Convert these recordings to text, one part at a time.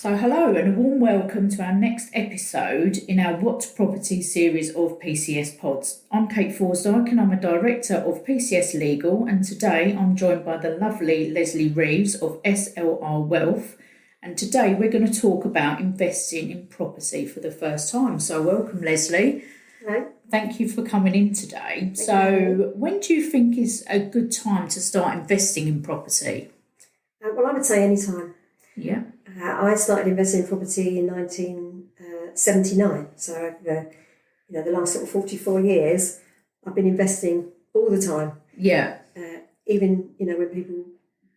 So hello and a warm welcome to our next episode in our What Property series of PCS Pods. I'm Kate Forsdike and I'm a Director of PCS Legal, and today I'm joined by the lovely Lesley Reeves of SLR Wealth, and today we're going to talk about investing in property for the first time. So welcome, Lesley. Hello. Thank you for coming in today. So when do you think is a good time to start investing in property? Well, I would say any time. Yeah. I started investing in property in 1979. So, the last sort of 44 years, I've been investing all the time. Yeah. Even, when people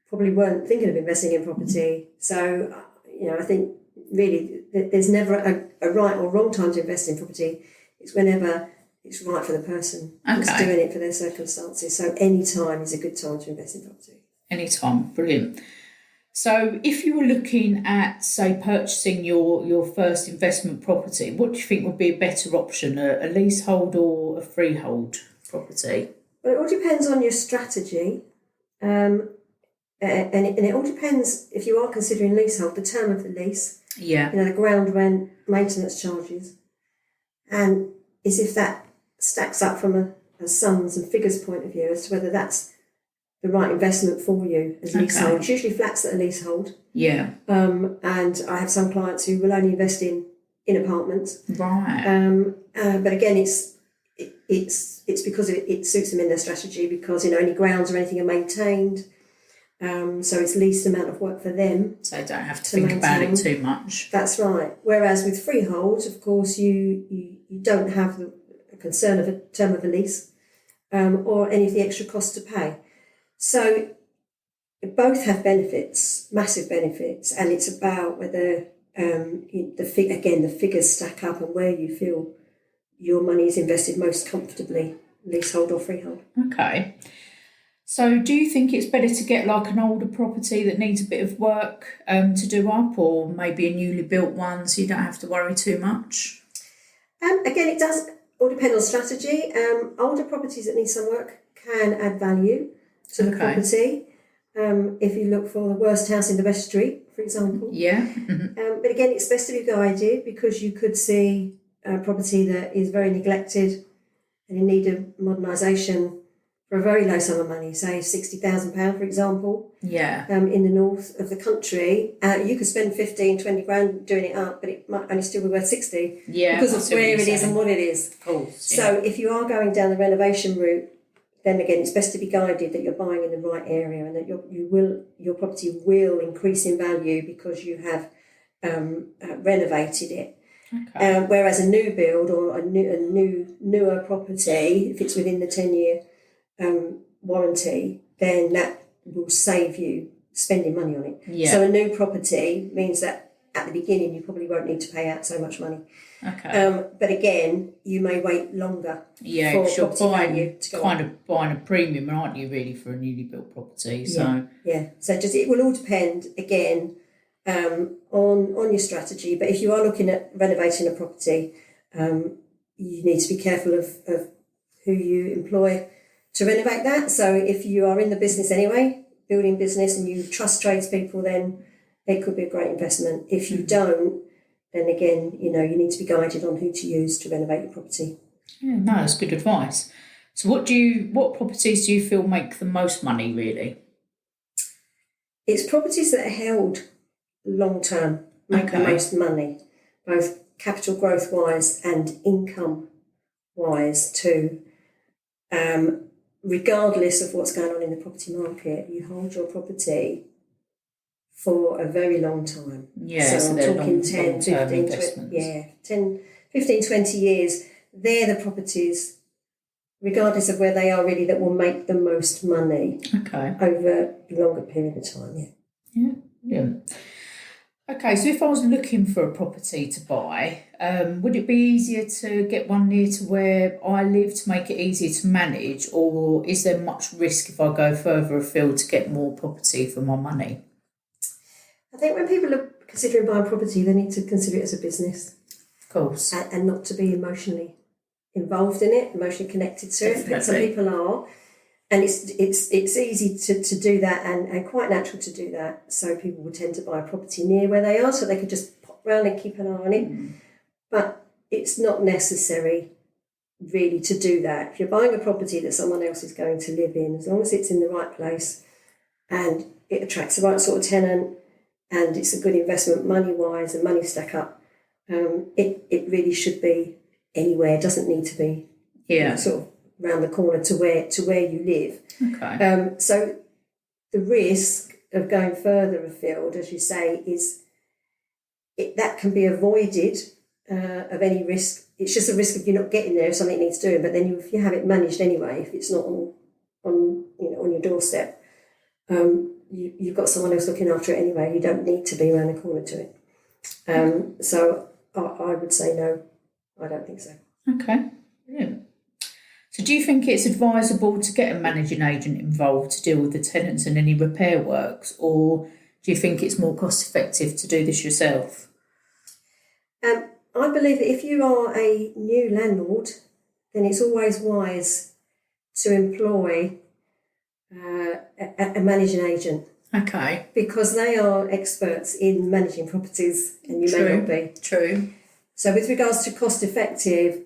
probably weren't thinking of investing in property. So, I think really there's never a right or wrong time to invest in property. It's whenever it's right for the person who's doing it for their circumstances. So any time is a good time to invest in property. Any time, brilliant. So if you were looking at, say, purchasing your first investment property, what do you think would be a better option, a leasehold or a freehold property? Well, it all depends on your strategy. And it all depends, if you are considering leasehold, the term of the lease. Yeah. The ground rent, maintenance charges. And is if that stacks up from a sums and figures point of view as to whether that's the right investment for you as leasehold. It's usually flats that are leasehold. Yeah. And I have some clients who will only invest in apartments. Right. But again, it's because it suits them in their strategy, because any grounds or anything are maintained. So it's least amount of work for them. So they don't have to think about it too much. That's right. Whereas with freehold, of course, you don't have the concern of a term of a lease or any of the extra costs to pay. So both have benefits, massive benefits, and it's about whether the figures stack up and where you feel your money is invested most comfortably, leasehold or freehold. Okay. So do you think it's better to get like an older property that needs a bit of work to do up, or maybe a newly built one so you don't have to worry too much? Again, it does all depend on strategy. Older properties that need some work can add value to the property. If you look for the worst house in the West Street, for example. Yeah. But again, it's best to be guided, because you could see a property that is very neglected and in need of modernisation for a very low sum of money, say £60,000, for example. Yeah. In the north of the country, you could spend 15, 20 grand doing it up, but it might only still be worth 60. Yeah. Because of where it is and what it is. Of course. Yeah. So if you are going down the renovation route, then again, it's best to be guided that you're buying in the right area and that your property will increase in value because you have renovated it. Okay. Whereas a new build or a newer property, if it's within the 10-year warranty, then that will save you spending money on it. Yeah. So a new property means that at the beginning you probably won't need to pay out so much money. Okay. But again, you may wait longer. Yeah, for you're property buying a premium, aren't you, really, for a newly built property? So yeah. So it will all depend again on your strategy. But if you are looking at renovating a property, you need to be careful of who you employ to renovate that. So if you are in the business anyway, building business, and you trust tradespeople, then it could be a great investment. If you don't, then again, you need to be guided on who to use to renovate your property. Yeah, no, that's good advice. So what properties do you feel make the most money, really? It's properties that are held long term make the most money, both capital growth wise and income wise too. Regardless of what's going on in the property market, you hold your property for a very long time. Yeah, so I'm talking 10, 15, 20 years. They're the properties, regardless of where they are really, that will make the most money over a longer period of time. Yeah. Okay, so if I was looking for a property to buy, would it be easier to get one near to where I live to make it easier to manage, or is there much risk if I go further afield to get more property for my money? I think when people are considering buying property, they need to consider it as a business. Of course. And not to be emotionally involved in it, emotionally connected to it. But some people are. And it's easy to do that and quite natural to do that. So people will tend to buy a property near where they are so they could just pop round and keep an eye on it. But it's not necessary really to do that. If you're buying a property that someone else is going to live in, as long as it's in the right place and it attracts the right sort of tenant and it's a good investment money-wise and money stack up, it really should be anywhere. It doesn't need to be sort of round the corner to where you live. Okay. So the risk of going further afield, as you say, is that can be avoided of any risk. It's just a risk of you not getting there if something needs doing. But then if you have it managed anyway, if it's not on your doorstep, you've got someone else looking after it anyway. You don't need to be around the corner to it. So I would say no, I don't think so. Okay, brilliant. So do you think it's advisable to get a managing agent involved to deal with the tenants and any repair works, or do you think it's more cost effective to do this yourself? I believe that if you are a new landlord, then it's always wise to employ a managing agent. Okay. Because they are experts in managing properties and you may not be. True. So with regards to cost effective,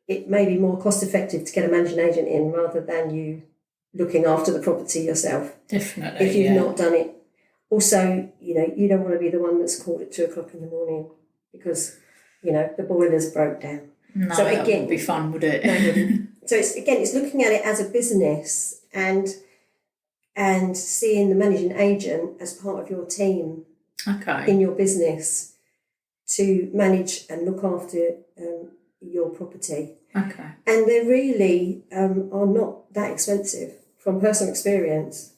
it may be more cost effective to get a managing agent in rather than you looking after the property yourself. Definitely. If you've not done it. Also, you don't want to be the one that's called at 2:00 in the morning because, the boiler's broke down. No, so that again, wouldn't be fun, would it? No, it wouldn't. So it's looking at it as a business and seeing the managing agent as part of your team in your business to manage and look after your property. Okay. And they really are not that expensive. From personal experience,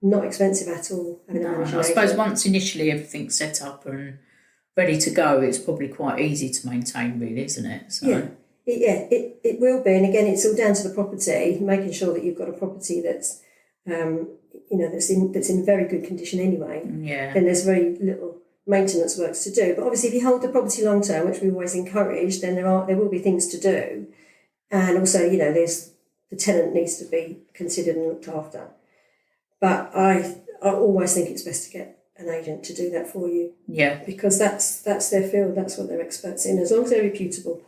not expensive at all. I suppose once initially everything's set up and ready to go, it's probably quite easy to maintain, really, isn't it? So. It will be. And again, it's all down to the property, making sure that you've got a property that's that's in very good condition anyway. Yeah. Then there's very little maintenance works to do. But obviously, if you hold the property long term, which we always encourage, then there will be things to do. And also, there's the tenant needs to be considered and looked after. But I always think it's best to get an agent to do that for you. Yeah. Because that's their field, that's what they're experts in, as long as they're reputable.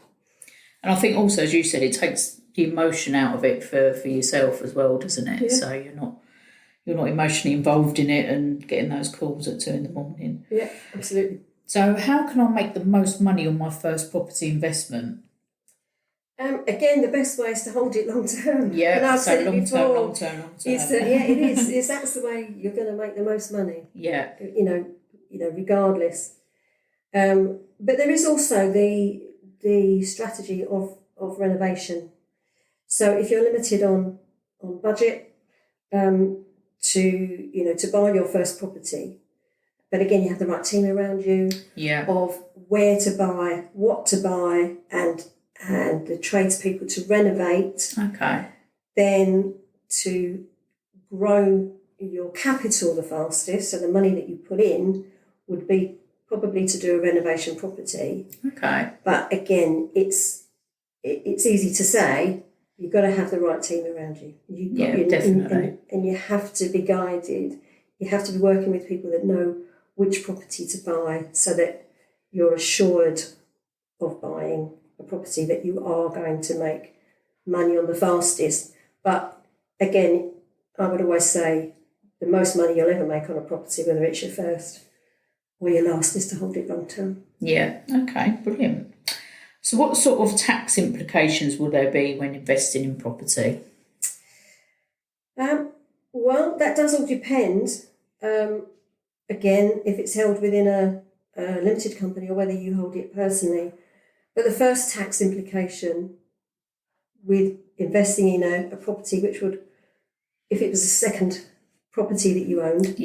And I think also, as you said, it takes the emotion out of it for yourself as well, doesn't it? Yeah. So you're not emotionally involved in it and getting those calls at 2 a.m. Yeah, absolutely. So how can I make the most money on my first property investment? Again, the best way is to hold it long term. Yeah, and I've so said it long before. term. It is. That's the way you're going to make the most money. Yeah. Regardless. But there is also the strategy of renovation. So if you're limited on budget, to buy your first property, but again you have the right team around you. Yeah. Of where to buy, what to buy, and the tradespeople to renovate. Okay. Then to grow your capital the fastest, so the money that you put in would be probably to do a renovation property. Okay. But again, it's easy to say. You've got to have the right team around you. Definitely. And you have to be guided. You have to be working with people that know which property to buy so that you're assured of buying a property that you are going to make money on the fastest. But again, I would always say the most money you'll ever make on a property, whether it's your first or your last, is to hold it long term. Yeah, okay, brilliant. So what sort of tax implications will there be when investing in property? Well, that does all depend. Again, if it's held within a limited company or whether you hold it personally. But the first tax implication with investing in a property, which would, if it was a second property that you owned,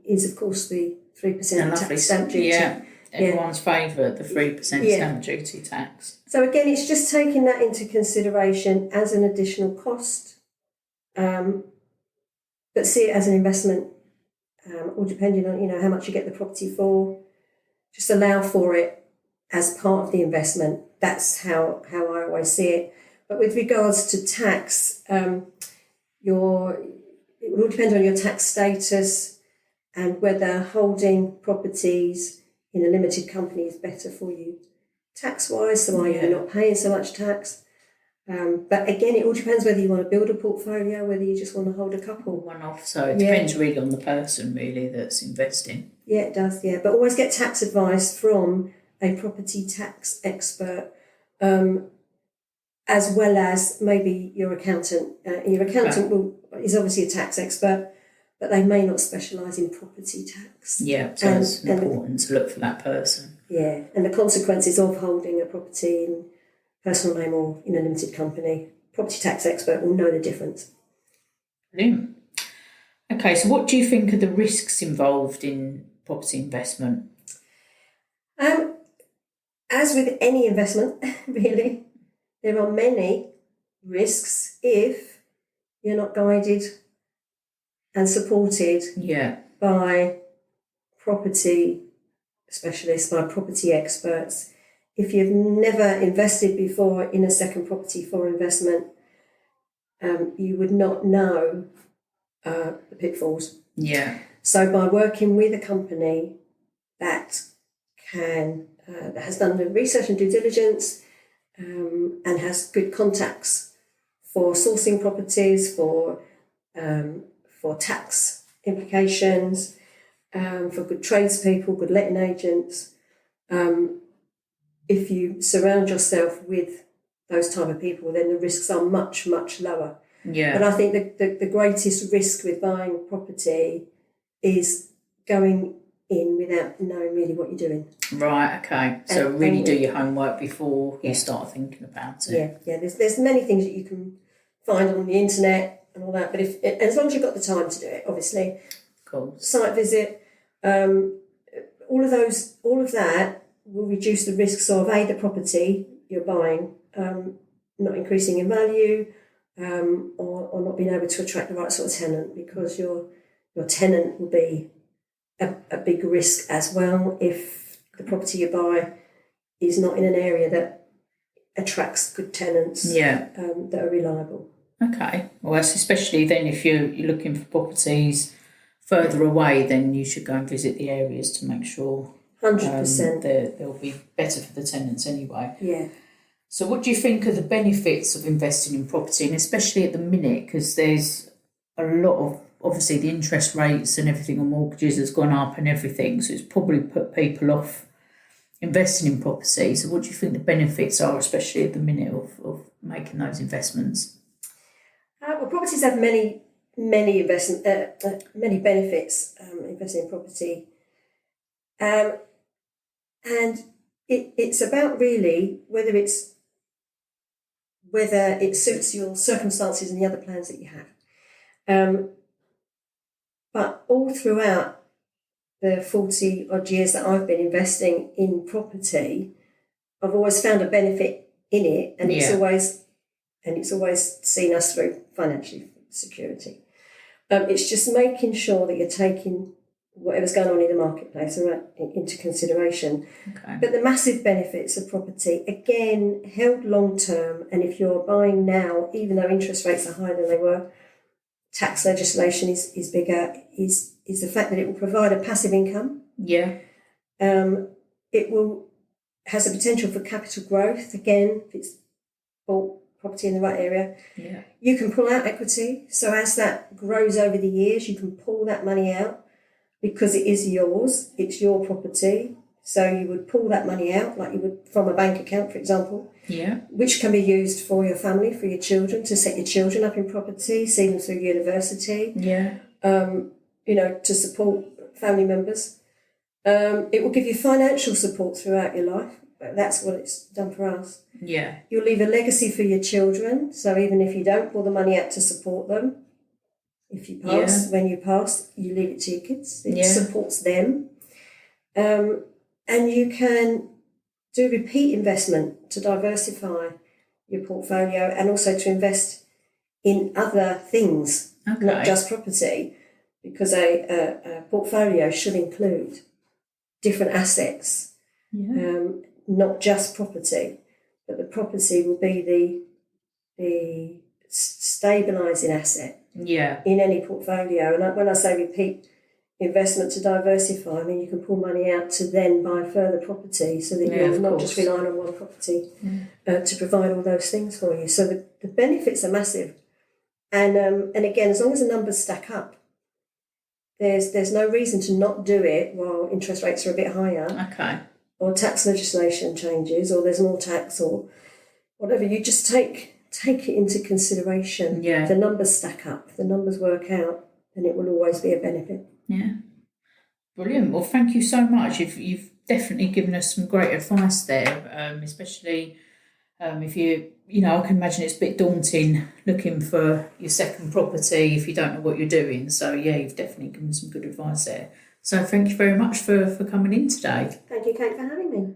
is of course the 3% tax stamp duty. Yeah, everyone's favourite, the 3% stamp duty tax. So again, it's just taking that into consideration as an additional cost, but see it as an investment, or depending on how much you get the property for, just allow for it as part of the investment. That's how I always see it. But with regards to tax, it will all depend on your tax status and whether holding properties in a limited company is better for you tax-wise, so why you're not paying so much tax. But again, it all depends whether you want to build a portfolio, whether you just want to hold a couple. One-off, so it depends really on the person really that's investing. Yeah, it does, but always get tax advice from a property tax expert, as well as maybe your accountant. Your accountant is obviously a tax expert, but they may not specialise in property tax. Yeah, so it's important to look for that person. Yeah, and the consequences of holding a property in personal name or in a limited company, property tax expert will know the difference. Brilliant. Okay, so what do you think are the risks involved in property investment? As with any investment, really, there are many risks if you're not guided and supported by property specialists, by property experts. If you've never invested before in a second property for investment, you would not know the pitfalls. Yeah. So by working with a company that that has done the research and due diligence and has good contacts for sourcing properties, for tax implications, for good tradespeople, good letting agents. If you surround yourself with those type of people, then the risks are much, much lower. Yeah. But I think the greatest risk with buying property is going in without knowing really what you're doing. Right, okay. So really do your homework before you start thinking about it. Yeah. There's many things that you can find on the internet and all that, but as long as you've got the time to do it, obviously. Cool. Site visit, all of that will reduce the risks of the property you're buying not increasing in value or not being able to attract the right sort of tenant, because your tenant will be a big risk as well if the property you buy is not in an area that attracts good tenants that are reliable. Okay. Well, that's especially then if you're looking for properties further away, then you should go and visit the areas to make sure 100% they'll be better for the tenants anyway. Yeah. So what do you think are the benefits of investing in property, and especially at the minute, because there's a lot of, obviously the interest rates and everything on mortgages has gone up and everything, so it's probably put people off investing in property. So what do you think the benefits are, especially at the minute of making those investments? Well, properties have many benefits investing in property, and it's about really whether it suits your circumstances and the other plans that you have. But all throughout the 40 odd years that I've been investing in property, I've always found a benefit in it, and it's always seen us through financial security. It's just making sure that you're taking whatever's going on in the marketplace into consideration. Okay. But the massive benefits of property, again, held long term, and if you're buying now, even though interest rates are higher than they were, tax legislation is bigger, is the fact that it will provide a passive income. Yeah. It has the potential for capital growth, again, if it's bought property in the right area. Yeah. You can pull out equity, so as that grows over the years, you can pull that money out because it is yours, it's your property. So you would pull that money out like you would from a bank account, for example, which can be used for your family, for your children, to set your children up in property, see them through university, to support family members. It will give you financial support throughout your life. That's what it's done for us. Yeah. You'll leave a legacy for your children, so even if you don't pull the money out to support them, if you pass, when you pass, you leave it to your kids. It supports them. And you can do repeat investment to diversify your portfolio and also to invest in other things, not just property, because a portfolio should include different assets, not just property, but the property will be the stabilising asset in any portfolio. And when I say repeat investment to diversify, I mean you can pull money out to then buy further property, so that you're not just relying on one property to provide all those things for you. So the benefits are massive. And again, as long as the numbers stack up, there's no reason to not do it while interest rates are a bit higher. Okay. Or tax legislation changes, or there's more tax, or whatever. You just take it into consideration. Yeah. The numbers stack up. If the numbers work out, then it will always be a benefit. Yeah. Brilliant. Well, thank you so much. You've definitely given us some great advice there, especially if I can imagine it's a bit daunting looking for your second property if you don't know what you're doing. So, yeah, you've definitely given some good advice there. So thank you very much for coming in today. Thank you, Kate, for having me.